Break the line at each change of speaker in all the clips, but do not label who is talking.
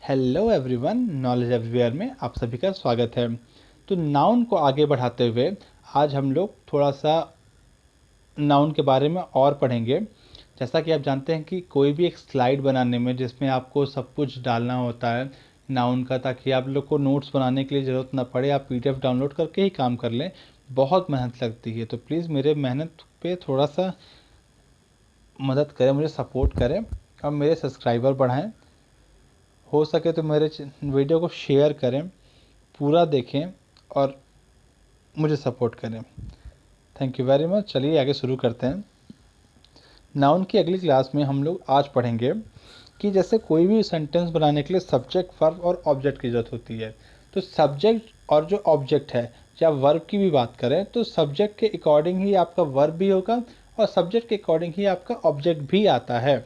Hello everyone, knowledge everywhere में आप सभी का स्वागत है। तो नाउन को आगे बढ़ाते हुए आज हम लोग थोड़ा सा नाउन के बारे में और पढ़ेंगे। जैसा कि आप जानते हैं कि कोई भी एक स्लाइड बनाने में जिसमें आपको सब कुछ डालना होता है नाउन का, ताकि आप लोग को नोट्स बनाने के लिए ज़रूरत ना पड़े, आप पीडीएफ डाउनलोड करके ही काम कर लें। बहुत मेहनत लगती है, तो प्लीज़ मेरे मेहनत पे थोड़ा सा मदद करें, मुझे सपोर्ट करें और मेरे सब्सक्राइबर बढ़ाएं। हो सके तो मेरे वीडियो को शेयर करें, पूरा देखें और मुझे सपोर्ट करें। Thank you very much. चलिए आगे शुरू करते हैं। नाउन की अगली क्लास में हम लोग आज पढ़ेंगे कि जैसे कोई भी सेंटेंस बनाने के लिए सब्जेक्ट, वर्ब और ऑब्जेक्ट की ज़रूरत होती है। तो सब्जेक्ट और जो ऑब्जेक्ट है, या वर्ब की भी बात करें तो सब्जेक्ट के अकॉर्डिंग ही आपका वर्ब भी होगा और सब्जेक्ट के अकॉर्डिंग ही आपका ऑब्जेक्ट भी आता है।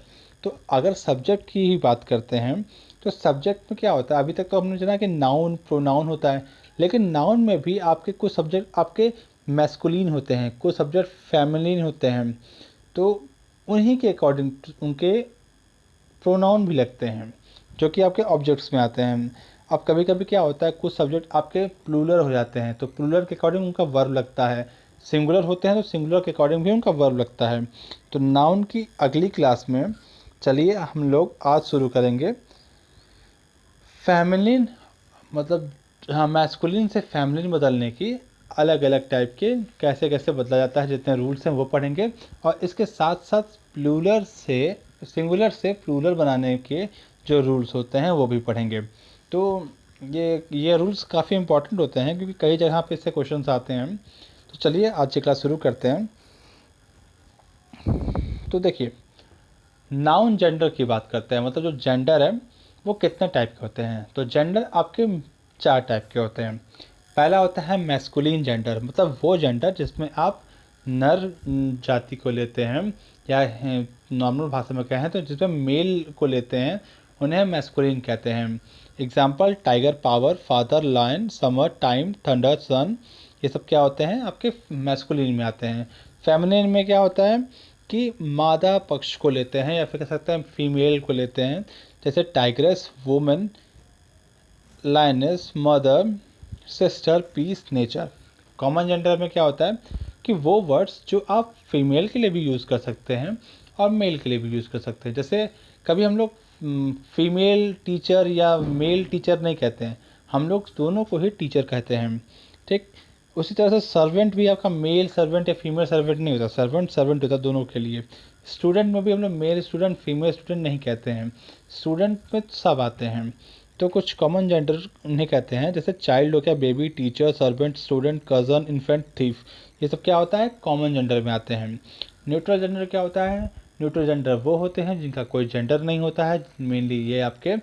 तो अगर सब्जेक्ट की ही बात करते हैं तो सब्जेक्ट में क्या होता है, अभी तक तो हमने जाना कि नाउन प्रोनाउन होता है, लेकिन नाउन में भी आपके कुछ सब्जेक्ट आपके मैस्कुलिन होते हैं, कुछ सब्जेक्ट फेमिनिन होते हैं। तो उन्हीं के अकॉर्डिंग उनके प्रोनाउन भी लगते हैं जो कि आपके ऑब्जेक्ट्स में आते हैं। अब कभी कभी क्या होता है, कुछ सब्जेक्ट आपके प्लूरल हो जाते हैं तो प्लूरल के अकॉर्डिंग उनका वर्ब लगता है, सिंगुलर होते हैं तो सिंगुलर के अकॉर्डिंग भी उनका वर्ब लगता है। तो नाउन की अगली क्लास में चलिए हम लोग आज शुरू करेंगे फेमिनिन, मतलब हाँ मैस्कुलिन से फेमिनिन बदलने की अलग अलग टाइप के कैसे कैसे बदला जाता है, जितने रूल्स हैं वो पढ़ेंगे। और इसके साथ साथ प्लूरल से सिंगुलर से प्लूरल बनाने के जो रूल्स होते हैं वो भी पढ़ेंगे। तो ये रूल्स काफ़ी इंपॉर्टेंट होते हैं क्योंकि कई जगह पे इससे क्वेश्चंस आते हैं। तो चलिए आज की क्लास शुरू करते हैं। तो देखिए, नाउन जेंडर की बात करते हैं, मतलब जो जेंडर है वो कितने टाइप के होते हैं। तो जेंडर आपके 4 टाइप के होते हैं। पहला होता है मैस्कुलिन जेंडर, मतलब वो जेंडर जिसमें आप नर जाति को लेते हैं, या नॉर्मल भाषा में कहें तो जिसमें मेल को लेते हैं उन्हें मैस्कुलिन कहते हैं। Example tiger, power, father, lion, summer, time, thunder, sun, ये सब क्या होते हैं आपके मैस्कुलिन में आते हैं। फेमिनिन में क्या होता है कि मादा पक्ष को लेते हैं, या फिर कह सकते हैं फीमेल को लेते हैं, जैसे tigress, women, lioness, mother, sister, piece, nature. Common gender में क्या होता है कि वो वर्ड्स जो आप फीमेल के लिए भी यूज़ कर सकते हैं और मेल के लिए भी यूज़ कर सकते हैं। जैसे कभी हम लोग फीमेल टीचर या मेल टीचर नहीं कहते हैं, हम लोग दोनों को ही टीचर कहते हैं, ठीक। उसी तरह से सर्वेंट भी आपका मेल सर्वेंट या फीमेल सर्वेंट नहीं होता, सर्वेंट सर्वेंट होता दोनों के लिए। स्टूडेंट में भी हम लोग मेल स्टूडेंट फीमेल स्टूडेंट नहीं कहते हैं, स्टूडेंट में सब आते हैं। तो कुछ कॉमन जेंडर उन्हें कहते हैं, जैसे चाइल्ड हो गया, baby, teacher, servant, student, cousin, infant, thief, ये सब क्या होता है कॉमन जेंडर में आते हैं। न्यूट्रल जेंडर क्या होता है, न्यूट्रल जेंडर वो होते हैं जिनका कोई जेंडर नहीं होता है, मेनली ये आपके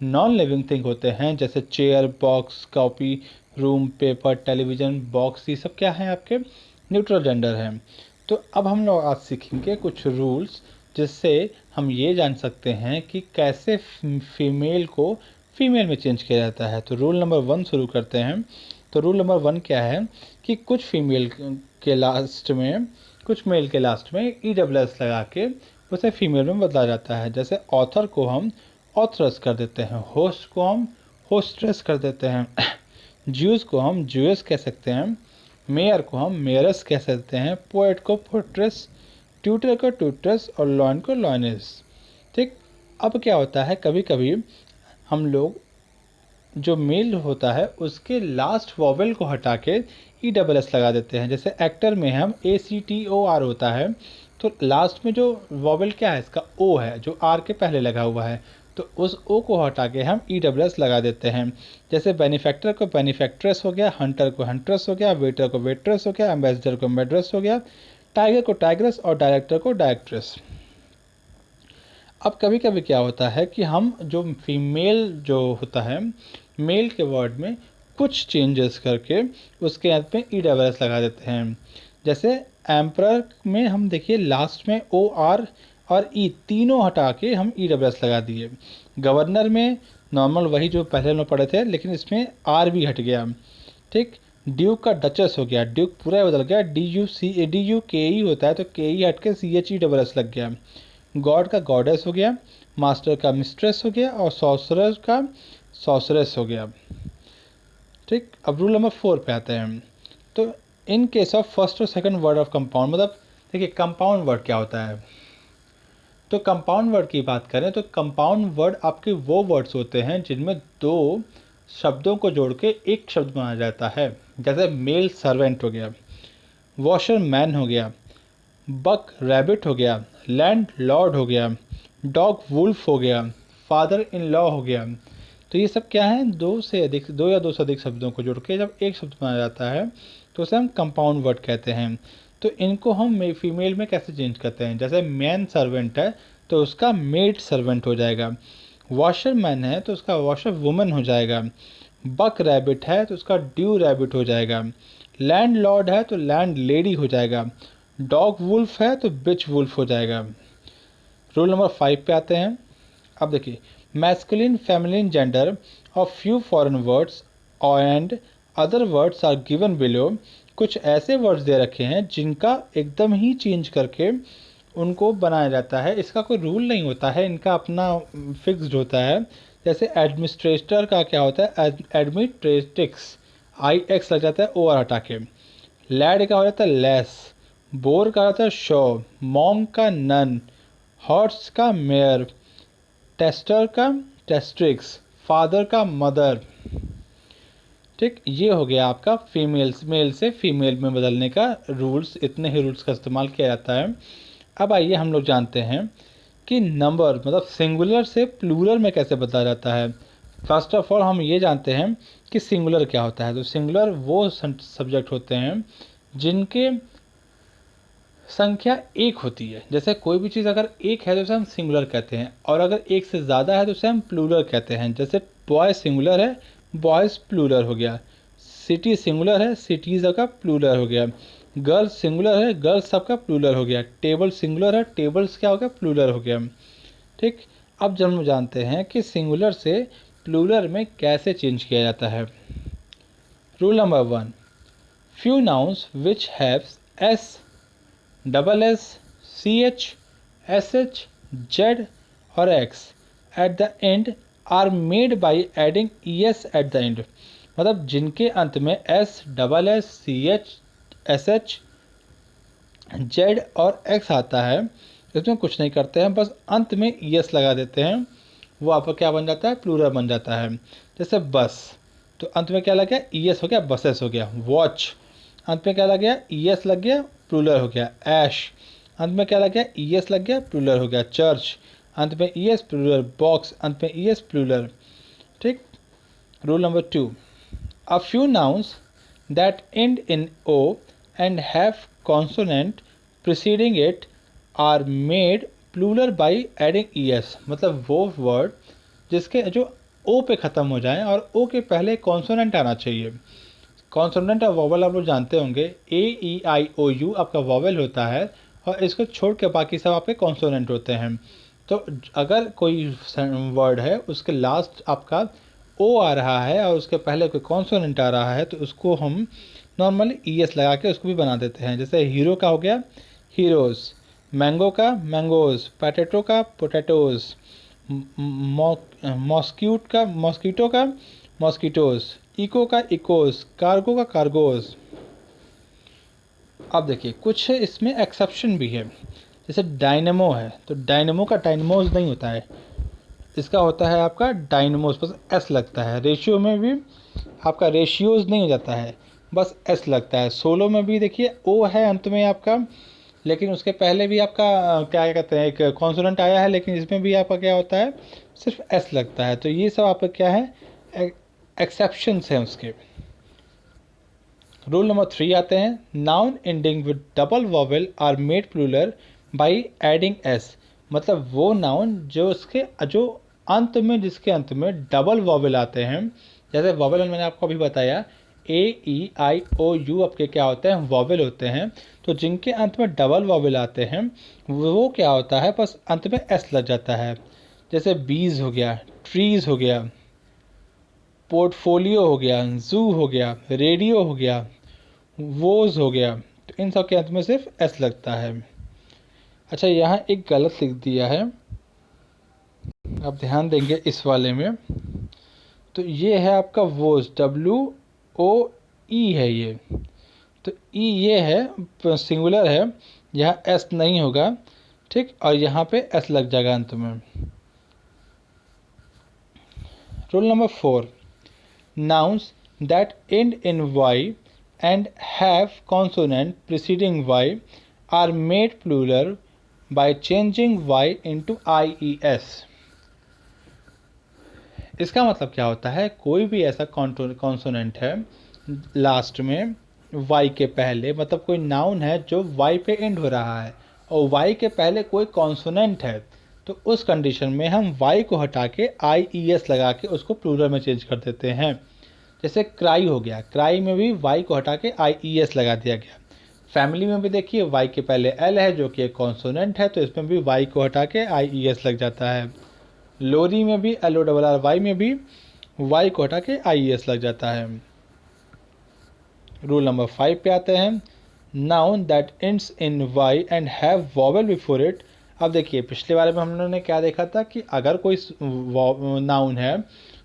नॉन लिविंग थिंग होते हैं, जैसे chair, box, copy, room, paper, television, box, ये सब क्या है आपके न्यूट्रल जेंडर हैं। तो अब हम लोग आज सीखेंगे कुछ रूल्स जिससे हम ये जान सकते हैं कि कैसे फीमेल को फीमेल में चेंज किया जाता है। तो रूल नंबर 1 शुरू करते हैं। तो रूल नंबर 1 क्या है कि कुछ फीमेल के लास्ट में, कुछ मेल के लास्ट में EWS लगा के उसे फीमेल में बदला जाता है। जैसे ऑथर को हम ऑथरस कर देते हैं, होस्ट को हम होस्ट्रेस कर देते हैं, ज्यूस को हम ज्यूस कह सकते हैं, मेयर को हम मेयरस कह सकते हैं, पोएट को पोट्रेस, ट्यूटर को ट्यूट्रेस और लॉयन को लॉयनेस, ठीक। अब क्या होता है, कभी कभी हम लोग जो मेल होता है उसके लास्ट वॉवेल को हटा के EWS लगा देते हैं। जैसे एक्टर में हम ACTOR होता है, तो लास्ट में जो वॉवेल क्या है इसका O है, जो R के पहले लगा हुआ है, तो उस O को हटा के हम EWS लगा देते हैं। जैसे बेनिफैक्टर को बेनिफैक्ट्रेस हो गया, हंटर को हंट्रेस हो गया, वेटर को वेट्रेस हो गया, एम्बेसडर को मेड्रेस हो गया, टाइगर को टाइग्रेस और डायरेक्टर को डायरेक्ट्रेस। अब कभी कभी क्या होता है कि हम जो फीमेल जो होता है मेल के वर्ड में कुछ चेंजेस करके उसके अंत में EWS लगा देते हैं। जैसे एम्परर में हम देखिए लास्ट में OR और E तीनों हटा के हम EWS लगा दिए। गवर्नर में नॉर्मल वही जो पहले हम पढ़े थे, लेकिन इसमें R भी हट गया, ठीक। ड्यूक का डचस हो गया, ड्यूक पूरा बदल गया, DUKE होता है तो KE हट के CHESS लग गया। गॉड का गॉडेस हो गया, मास्टर का मिस्ट्रेस हो गया और सॉर्सरर का सॉर्सरेस हो गया। ठीक, अब रूल नंबर 4 पे आते हैं। तो इन केस ऑफ फर्स्ट और सेकंड वर्ड ऑफ कंपाउंड, मतलब देखिए कंपाउंड वर्ड क्या होता है। तो कंपाउंड वर्ड की बात करें तो कंपाउंड वर्ड आपके वो वर्ड्स होते हैं जिनमें दो शब्दों को जोड़ के एक शब्द बनाया जाता है। जैसे मेल सर्वेंट हो गया, वॉशर मैन हो गया, बक रैबिट हो गया, लैंड लॉर्ड हो गया, डॉग वुल्फ हो गया, फादर इन लॉ हो गया। तो ये सब क्या है, दो या दो से अधिक शब्दों को जोड़ के जब एक शब्द बनाया जाता है तो उसे हम कंपाउंड वर्ड कहते हैं। तो इनको हम फीमेल में कैसे चेंज करते हैं, जैसे मैन सर्वेंट है तो उसका मेड सर्वेंट हो जाएगा, वॉशर मैन है तो उसका वॉशर वुमन हो जाएगा, बक रैबिट है तो उसका ड्यू रैबिट हो जाएगा, लैंड लॉर्ड है तो लैंड लेडी हो जाएगा, डॉग वुल्फ है तो बिच वुल्फ हो जाएगा। रूल नंबर 5 पे आते हैं। अब देखिए, masculine feminine gender of few foreign words and other words are given below. कुछ ऐसे वर्ड्स दे रखे हैं जिनका एकदम ही चेंज करके उनको बनाया जाता है। इसका कोई रूल नहीं होता है, इनका अपना फिक्स्ड होता है। जैसे एडमिनिस्ट्रेटर का क्या होता है, एडमिनिस्ट्रेटिक्स, आई एक्स लग जाता है ओ आर हटा के। लैड का हो जाता है लेस, बोर का होता है शो, मॉम का नन, हॉर्स का मेयर, टेस्टर का टेस्ट्रिक्स, फादर का मदर। ठीक, ये हो गया आपका मेल से फीमेल में बदलने का रूल्स। इतने ही रूल्स का इस्तेमाल किया जाता है। अब आइए हम लोग जानते हैं कि नंबर मतलब सिंगुलर से प्लूरल में कैसे बदला जाता है। फर्स्ट ऑफ ऑल हम ये जानते हैं कि सिंगुलर क्या होता है। तो सिंगुलर वो सब्जेक्ट होते हैं जिनके संख्या एक होती है। जैसे कोई भी चीज़ अगर एक है तो उसे हम सिंगुलर कहते हैं, और अगर एक से ज़्यादा है तो उसे हम प्लूरल कहते हैं। जैसे बॉय सिंगुलर है, बॉयज़ प्लूरल हो गया। सिटी सिंगुलर है, सिटीज़ का प्लूरल हो गया। गर्ल्स सिंगुलर है, गर्ल्स सबका प्लूरल हो गया। टेबल सिंगुलर है, टेबल्स क्या हो गया, प्लूरल हो गया। ठीक, अब जब हम जानते हैं कि सिंगुलर से प्लूरल में कैसे चेंज किया जाता है। Rule number 1, few nouns which have S, double S, C H, S H, Z और X at the end are made by adding E S at the end. मतलब जिनके अंत में S, double S, C H, S H, Z और X आता है, इसमें कुछ नहीं करते हैं, बस अंत में ई एस लगा देते हैं। वो आपका क्या बन जाता है, प्लूरल बन जाता है। जैसे बस, तो अंत में क्या लग गया, ई एस हो गया, बसेस हो गया। वॉच, अंत में क्या लग गया, ई एस लग गया, प्लूरल हो गया। ऐश, अंत में क्या लग गया, ई एस लग गया, प्लूरल हो गया। चर्च, अंत में ई एस, प्लूरल। बॉक्स, अंत में ई एस, प्लूरल। ठीक। Rule number 2, a few nouns that end in O and have consonant preceding it are made plural by adding E S. मतलब वो वर्ड जिसके जो ओ पे ख़त्म हो जाए और ओ के पहले कॉन्सोनेंट आना चाहिए। कॉन्सोनेंट और वॉवल आप लोग जानते होंगे, ए ई आई ओ यू आपका वॉवल होता है और इसको छोड़ के बाकी सब आपके कॉन्सोनेंट होते हैं। तो अगर कोई वर्ड है उसके लास्ट आपका ओ आ रहा है और उसके पहले कोई कॉन्सोनेंट आ रहा है तो उसको हम नॉर्मली ई एस लगा के उसको भी बना देते हैं। जैसे हीरो का हो गया हीरोज़, मैंगो का मैंगोज़, पोटैटो का पोटैटोज़, मॉस्कीटो का मॉस्कीटोज़, इको का इकोस, कार्गो का कार्गोस। अब देखिए कुछ इसमें एक्सेप्शन भी है। जैसे डायनेमो है तो डायनेमो का डायनेमोज नहीं होता है, इसका होता है आपका डायनेमोस, बस एस लगता है। रेशियो में भी आपका रेशियोज नहीं हो जाता है, बस एस लगता है। सोलो में भी देखिए ओ है अंत में आपका, लेकिन उसके पहले भी आपका क्या कहते हैं एक कॉन्सोनेंट आया है, लेकिन इसमें भी आपका क्या होता है, सिर्फ एस लगता है। तो ये सब आपका क्या है, एक्सेप्शंस हैं उसके। रूल नंबर 3 आते हैं, noun ending with double vowel are made plural by adding S. मतलब वो नाउन जो अंत में जिसके अंत में डबल वॉवेल आते हैं। जैसे वॉवेल मैंने आपको अभी बताया, ए ई आई ओ यू आपके क्या होते हैं, वॉवेल होते हैं। तो जिनके अंत में डबल वॉवेल आते हैं वो क्या होता है, बस अंत में एस लग जाता है। जैसे बीज हो गया, ट्रीज हो गया, पोर्टफोलियो हो गया, जू हो गया, रेडियो हो गया, वोज हो गया। तो इन सब के अंत में सिर्फ एस लगता है। अच्छा, यहाँ एक गलत लिख दिया है, आप ध्यान देंगे इस वाले में, तो ये है आपका वोज, WOE है ये, तो ई ये है सिंगुलर है, यहाँ एस नहीं होगा, ठीक, और यहाँ पे एस लग जाएगा अंत में। Rule number 4, nouns that end in y and have consonant preceding y are made plural by changing y into ies। इसका मतलब क्या होता है, कोई भी ऐसा कॉन्सोनेंट है लास्ट में y के पहले, मतलब कोई नाउन है जो y पे एंड हो रहा है और y के पहले कोई कॉन्सोनेंट है, तो उस कंडीशन में हम y को हटा के ies लगा के उसको प्लूरल में चेंज कर देते हैं। जैसे क्राई हो गया, क्राई में भी y को हटा के ies लगा दिया गया। फैमिली में भी देखिए y के पहले l है जो कि एक कॉन्सोनेंट है, तो इसमें भी y को हटा के ies लग जाता है। लोरी में भी LORRY में भी y को हटा के ies लग जाता है। रूल नंबर 5 पे आते हैं, noun that ends in y and have vowel before it. अब देखिए पिछले वाले में हम लोगों ने क्या देखा था कि अगर कोई नाउन है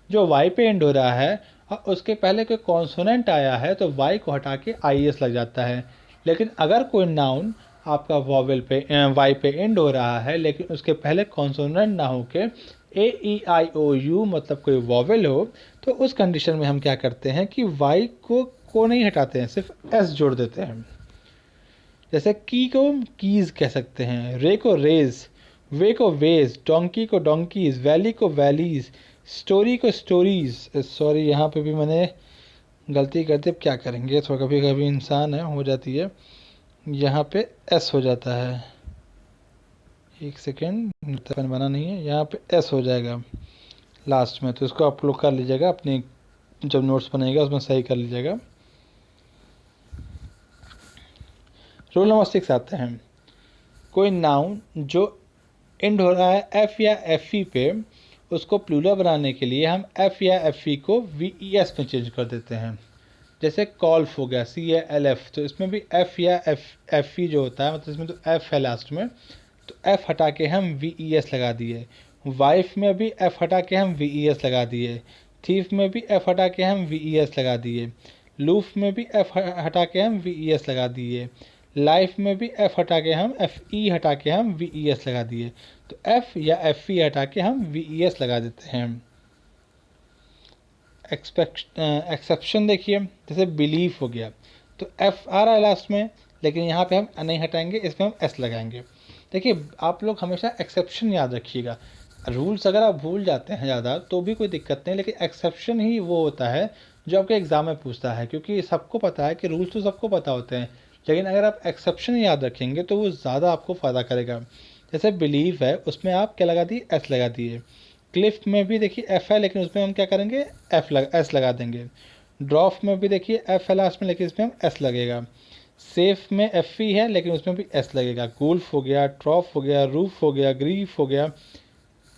जो y पे एंड हो रहा है और उसके पहले कोई कॉन्सोनेंट आया है तो y को हटा के ies लग जाता है। लेकिन अगर कोई नाउन आपका वॉवेल पे y पे एंड हो रहा है लेकिन उसके पहले कॉन्सोनेंट ना हो के AEIOU मतलब कोई वॉवेल हो, तो उस कंडीशन में हम क्या करते हैं कि y को नहीं हटाते हैं, सिर्फ s जोड़ देते हैं। जैसे की को कीज कह सकते हैं, रे को रेज, वे को वेज, डोंकी को डोंकीज, वैली को वैलीज, स्टोरी को स्टोरीज। सॉरी यहाँ पे भी मैंने गलती कर दी, अब क्या करेंगे, तो कभी कभी इंसान है हो जाती है, यहाँ पे एस हो जाता है, एक सेकेंड पेन बना नहीं है, यहाँ पे एस हो जाएगा लास्ट में, तो इसको आप लोग कर लीजिएगा अपनी जब नोट्स बनाइएगा उसमें सही कर लीजिएगा। रूल नंबर 6 आते हैं, कोई नाउन जो एंड हो रहा है एफ या एफ ई पे, उसको प्लूरल बनाने के लिए हम एफ या एफ ई को VES में चेंज कर देते हैं। जैसे कॉल्फ हो गया, CALF, तो इसमें भी एफ या एफ ई जो होता है, मतलब इसमें तो एफ है लास्ट में, तो एफ हटा के हम VES लगा दिए। वाइफ में भी एफ हटा के हम VES लगा दिए। थीफ में भी एफ हटा के हम VES लगा दिए। लूफ में भी एफ हटा के हम VES लगा दिए। लाइफ में भी एफ हटा के हम FE हटा के हम VES लगा दिए। तो एफ या FE हटा के हम VES लगा देते हैं। एक्सेप्शन देखिए, जैसे बिलीफ हो गया, तो एफ आ रहा है लास्ट में, लेकिन यहाँ पे हम नहीं हटाएंगे, इसमें हम एस लगाएंगे। देखिए आप लोग हमेशा एक्सेप्शन याद रखिएगा, रूल्स अगर आप भूल जाते हैं ज़्यादा तो भी कोई दिक्कत नहीं, लेकिन एक्सेप्शन ही वो होता है जो आपके एग्ज़ाम में पूछता है, क्योंकि सबको पता है कि रूल्स तो सबको पता होते हैं, लेकिन अगर आप एक्सेप्शन याद रखेंगे तो वो ज़्यादा आपको फ़ायदा करेगा। जैसे बिलीव है, उसमें आप क्या लगा दिए, एस लगा दिए। क्लिफ में भी देखिए एफ है, लेकिन उसमें हम क्या करेंगे, एस लगा देंगे। ड्रॉफ में भी देखिए एफ है लास्ट में, लेकिन इसमें हम एस लगेगा। सेफ में एफ ही है, लेकिन उसमें भी एस लगेगा। गुल्फ हो गया, ट्रॉफ हो गया, रूफ हो गया, ग्रीफ हो गया,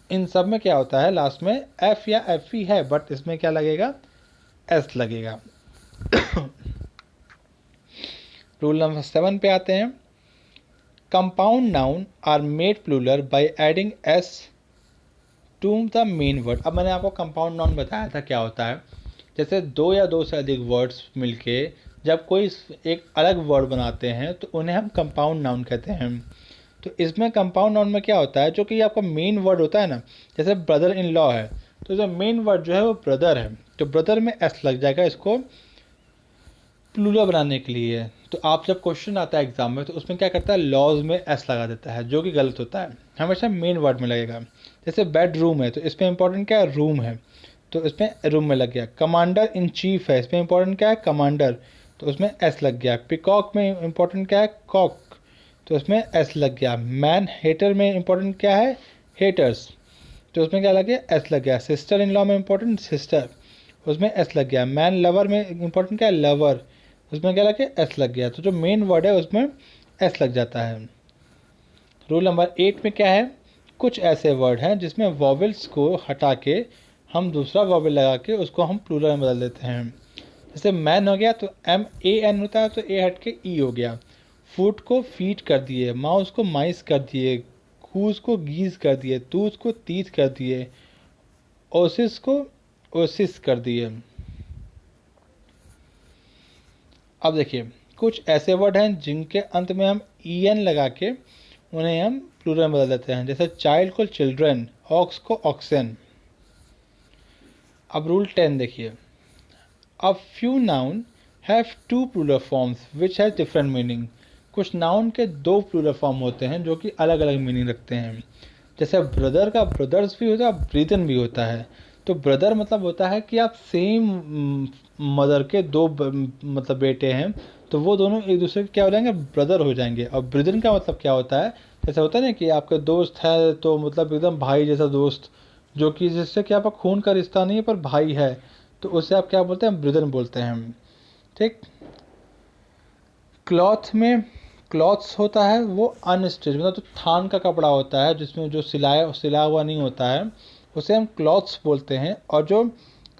इन सब में क्या होता है लास्ट में एफ या एफ ही है, बट इसमें क्या लगेगा, एस लगेगा। रूल नंबर 7 पे आते हैं, compound noun are made plural by adding S to the main word. अब मैंने आपको कंपाउंड नाउन बताया था क्या होता है, जैसे दो या दो से अधिक वर्ड्स मिलके जब कोई एक अलग वर्ड बनाते हैं तो उन्हें हम कंपाउंड नाउन कहते हैं। तो इसमें कंपाउंड नाउन में क्या होता है, जो कि आपका मेन वर्ड होता है ना, जैसे ब्रदर इन लॉ है, तो जो मेन वर्ड जो है वो ब्रदर है, तो ब्रदर में एस लग जाएगा इसको प्लूरल बनाने के लिए। तो आप जब क्वेश्चन आता है एग्जाम में तो उसमें क्या करता है, लॉज में एस लगा देता है, जो कि गलत होता है, हमेशा मेन वर्ड में लगेगा। जैसे बेडरूम है, तो इसमें इंपॉर्टेंट क्या है, रूम है, तो इसमें रूम में लग गया। कमांडर इन चीफ है, इसमें इंपॉर्टेंट क्या है, कमांडर, तो उसमें एस लग गया। पिकॉक में इंपॉर्टेंट क्या है, कॉक, तो उसमें एस लग गया। मैन हेटर में इंपॉर्टेंट क्या है, हेटर्स, तो उसमें क्या लग गया, एस लग गया। सिस्टर इन लॉ में इंपॉर्टेंट सिस्टर, उसमें एस लग गया। मैन लवर में इंपॉर्टेंट क्या है, लवर, उसमें क्या लग गया, एस लग गया। तो जो मेन वर्ड है उसमें एस लग जाता है। रूल नंबर 8 में क्या है, कुछ ऐसे वर्ड हैं जिसमें वॉवेल्स को हटा के हम दूसरा वॉवेल लगा के उसको हम प्लूरल में बदल देते हैं। जैसे मैन हो गया तो MAN होता है, तो ए हट के ई हो गया। फूड को फीड कर दिए, माउस को माइस कर दिए, गूस को गीज कर दिए, तूत को तीत कर दिए, ओसिस को ओसिस कर दिए। अब देखिए कुछ ऐसे वर्ड हैं जिनके अंत में हम en लगा के उन्हें हम प्लूरल में बदल देते हैं, जैसे चाइल्ड को चिल्ड्रन, ऑक्स को ऑक्सन। अब रूल 10 देखिए, a few noun have two plural forms which has different meaning. कुछ नाउन के दो प्लूरल फॉर्म होते हैं जो कि अलग अलग मीनिंग रखते हैं। जैसे ब्रदर का ब्रदर्स भी होता है, ब्रीदन भी होता है। तो ब्रदर मतलब होता है कि आप सेम मदर के दो मतलब बेटे हैं, तो वो दोनों एक दूसरे के क्या हो जाएंगे, ब्रदर हो जाएंगे। और ब्रीदन का मतलब क्या होता है, जैसे होता है ना कि आपके दोस्त है तो मतलब एकदम भाई जैसा दोस्त, जो कि जिससे कि आपका खून का रिश्ता नहीं है पर भाई है, तो उसे आप क्या बोलते हैं, ब्रीदन बोलते हैं। ठीक। क्लॉथ में क्लॉथ्स होता है वो अनस्टिच, मतलब तो थान का कपड़ा होता है जिसमें जो सिला हुआ नहीं होता है, उसे हम क्लॉथ्स बोलते हैं। और जो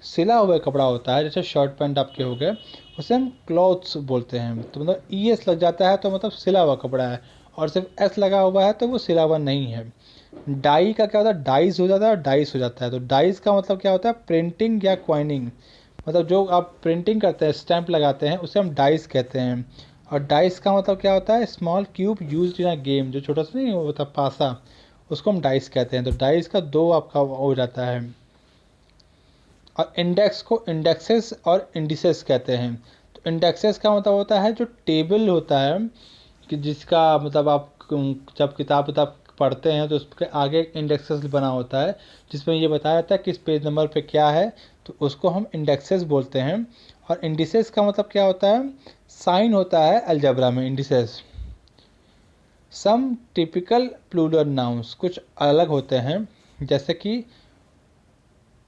सिला हुआ कपड़ा होता है जैसे शर्ट पैंट आपके हो गए, उसे हम क्लॉथ्स बोलते हैं। तो मतलब ई एस लग जाता है तो मतलब सिला हुआ कपड़ा है, और सिर्फ एस लगा हुआ है तो वो सिला हुआ नहीं है। डाई का क्या होता है, डाइस हो जाता है और डाइस हो जाता है। तो डाइस का मतलब क्या होता है, प्रिंटिंग या क्वाइनिंग, मतलब जो आप प्रिंटिंग करते हैं, स्टैंप लगाते हैं, उसे हम डाइस कहते हैं। और डाइस का मतलब क्या होता है, small cube use in a game, जो छोटा सा नहीं होता पासा, उसको हम डाइस कहते हैं। तो डाइस का दो आपका हो जाता है। और इंडेक्स को इंडेक्सेस और इंडिसेस कहते हैं। तो इंडेक्सेस का मतलब होता है जो टेबल होता है, कि जिसका मतलब आप जब किताब पढ़ते हैं तो उसके आगे एक इंडेक्सेस बना होता है जिसमें ये बताया जाता है किस पेज नंबर पे क्या है, तो उसको हम इंडेक्सेस बोलते हैं। और इंडिसेस का मतलब क्या होता है, साइन होता है अलजेब्रा में इंडिसेस। सम टिपिकल प्लूरल नाउन्स कुछ अलग होते हैं, जैसे कि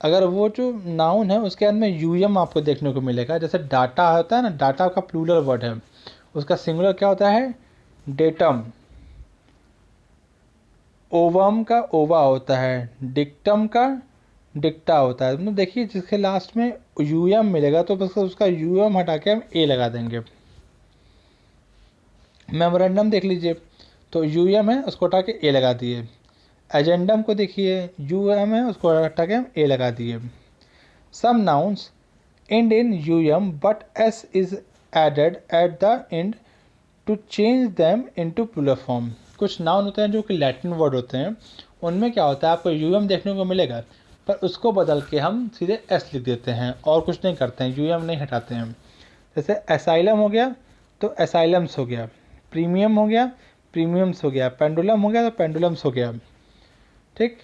अगर वो जो नाउन है उसके अंदर में यूएम आपको देखने को मिलेगा। जैसे डाटा होता है ना, डाटा का प्लूरल वर्ड है, उसका सिंगुलर क्या होता है, डेटम। ओवम का ओवा होता है, डिक्टम का डिक्टा होता है। मतलब देखिए जिसके लास्ट में यूएम मिलेगा तो बस उसका यूएम हटा के हम ए लगा देंगे। मेमोरेंडम देख लीजिए, तो यूएम है उसको हटा के ए लगा दिए। एजेंडम को देखिए, यूएम है उसको हटा के हम ए लगा दिए। Some nouns end in um but S is added at the end to change them into plural form. कुछ नाउन होते हैं जो कि लैटिन वर्ड होते हैं, उनमें क्या होता है आपको यूएम देखने को मिलेगा, पर उसको बदल के हम सीधे एस लिख देते हैं और कुछ नहीं करते हैं, यूएम नहीं हटाते हैं। जैसे एसाइलम हो गया तो एसाइलम्स हो गया, प्रीमियम हो गया प्रीमियम्स हो गया, पेंडुलम हो गया तो पेंडुलम्स हो गया। ठीक।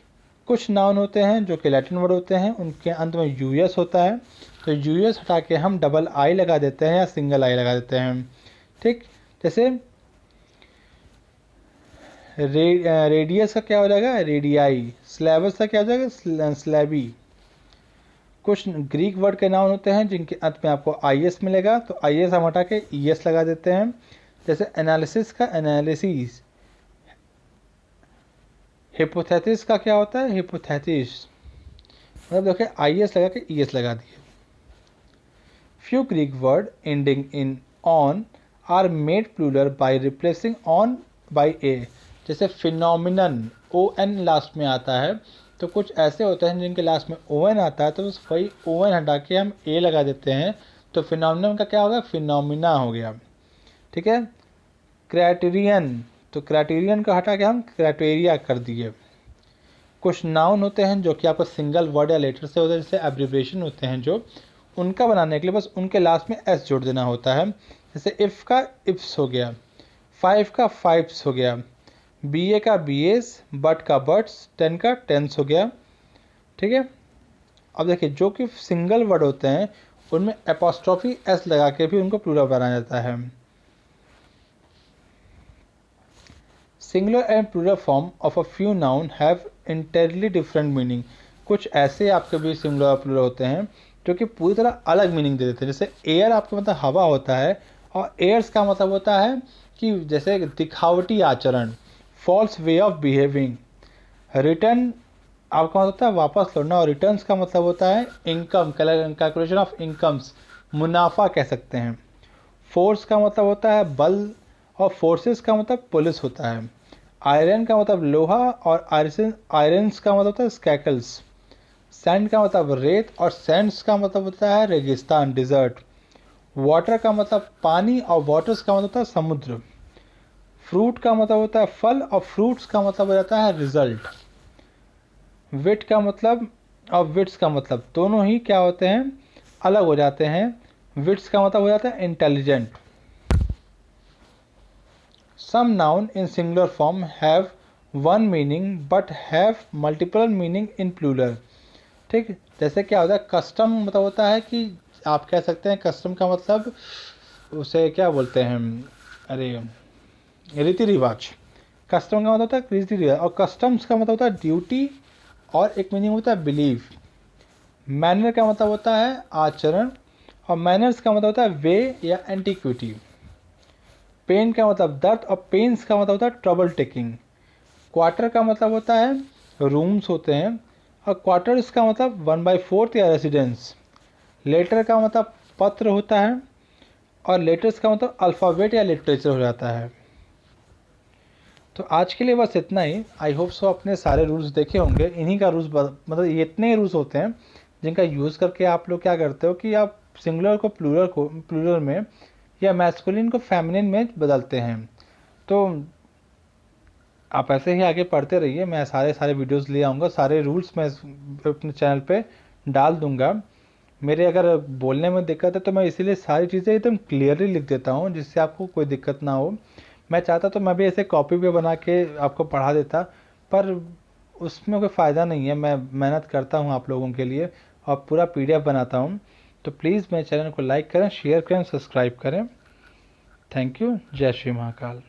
कुछ नाउन होते हैं जो कि लैटिन वर्ड होते हैं, उनके अंत में यूएस होता है, तो यूएस हटा के हम डबल आई लगा देते हैं या सिंगल आई लगा देते हैं। ठीक। जैसे रेडियस का क्या हो जाएगा, रेडियाई। स्लैबस का क्या हो जाएगा, स्लैबी। कुछ ग्रीक वर्ड के नाउन होते हैं जिनके अंत में आपको आई एस मिलेगा, तो आई एस हम हटा के ई एस लगा देते हैं। जैसे एनालिसिस का एनालिसिस। हिपोथेसिस का क्या होता है, हिपोथेसिस। मतलब देखिए आई एस लगा के ई एस लगा दिए। Few Greek word ending in on are made plural by replacing on by A. जैसे फिनोमिनन, ओ एन लास्ट में आता है, तो कुछ ऐसे होते हैं जिनके लास्ट में ओ एन आता है, तो बस वही ओ एन हटा के हम ए लगा देते हैं, तो फिनोमिनन का क्या होगा, फिनोमिना हो गया। ठीक है। क्राइटेरियन, तो क्राइटेरियन को हटा के हम क्राइटेरिया कर दिए। कुछ नाउन होते हैं जो कि आपको सिंगल वर्ड या लेटर से होते हैं, जैसे एब्रिविएशन होते हैं, जो उनका बनाने के लिए बस उनके लास्ट में एस जोड़ देना होता है। जैसे इफ़ का इफ्स हो गया, फाइव का फाइव्स हो गया, बी ए का बी एस, बट का बट्स, टेन का टेंस हो गया। ठीक है। अब देखिए जो कि सिंगल वर्ड होते हैं उनमें एपोस्ट्रॉफी एस लगा के भी उनको प्लूरल बनाया जाता है। Singular and plural form of a few noun have entirely different meaning. कुछ ऐसे आपके भी सिंगुलर और प्लूरल होते हैं जो कि पूरी तरह अलग मीनिंग दे देते हैं। जैसे एयर आपका मतलब हवा होता है, और एयर्स का मतलब होता है कि जैसे दिखावटी आचरण, false way of behaving. Return आपका मतलब होता है वापस लौटना, और रिटर्न्स का मतलब होता है इनकम, कैलकुलेशन ऑफ इनकम्स, मुनाफा कह सकते हैं। फोर्स का मतलब होता है बल, और फोर्सेस का मतलब पुलिस होता है। आयरन का मतलब लोहा और आयरन्स का मतलब होता है स्कैकल्स। सैंड का मतलब रेत और सैंड्स का मतलब होता है रेगिस्तान, डिजर्ट। वाटर का मतलब पानी और वाटर्स का मतलब होता है समुद्र। फ्रूट का मतलब होता है फल और फ्रूट्स का मतलब हो जाता है रिजल्ट। विट का मतलब और विट्स का मतलब दोनों ही क्या होते हैं, अलग हो जाते हैं। विट्स का मतलब हो जाता है intelligent. Some noun in singular form have one meaning but have multiple meaning in plural. ठीक, जैसे क्या होता है कस्टम मतलब होता है कि आप कह सकते हैं कस्टम का मतलब उसे क्या बोलते हैं, अरे रीति रिवाज। कस्टम का मतलब होता है रीति रिवाज और कस्टम्स का मतलब होता है ड्यूटी और एक मीनिंग होता है बिलीफ। मैनर का मतलब होता है आचरण और मैनर्स का मतलब होता है वे या एंटीक्विटी। पेन का मतलब दर्द और पेन्स का मतलब होता है ट्रबल टेकिंग। क्वार्टर का मतलब होता है रूम्स होते हैं और क्वार्टर्स का मतलब 1/4 या रेसिडेंस। लेटर का मतलब पत्र होता है और लेटर्स का मतलब अल्फ़ाबेट या लिटरेचर हो जाता है। तो आज के लिए बस इतना ही। आई होप सो अपने सारे रूल्स देखे होंगे। इन्हीं का रूल्स मतलब ये इतने ही रूल्स होते हैं जिनका यूज़ करके आप लोग क्या करते हो कि आप सिंगुलर को प्लूरल में या मैस्कुलिन को फेमिनिन में बदलते हैं। तो आप ऐसे ही आगे पढ़ते रहिए, मैं सारे वीडियोस ले आऊँगा, सारे रूल्स मैं अपने चैनल पे डाल दूँगा। मेरे अगर बोलने में दिक्कत है तो मैं इसीलिए सारी चीज़ें एकदम क्लियरली लिख देता हूँ जिससे आपको कोई दिक्कत ना हो। मैं चाहता तो मैं भी ऐसे कॉपी पे बना के आपको पढ़ा देता, पर उसमें कोई फ़ायदा नहीं है। मैं मेहनत करता हूँ आप लोगों के लिए और पूरा पीडीएफ बनाता हूँ। तो प्लीज़ मेरे चैनल को लाइक करें, शेयर करें, सब्सक्राइब करें। Thank you. जय श्री महाकाल।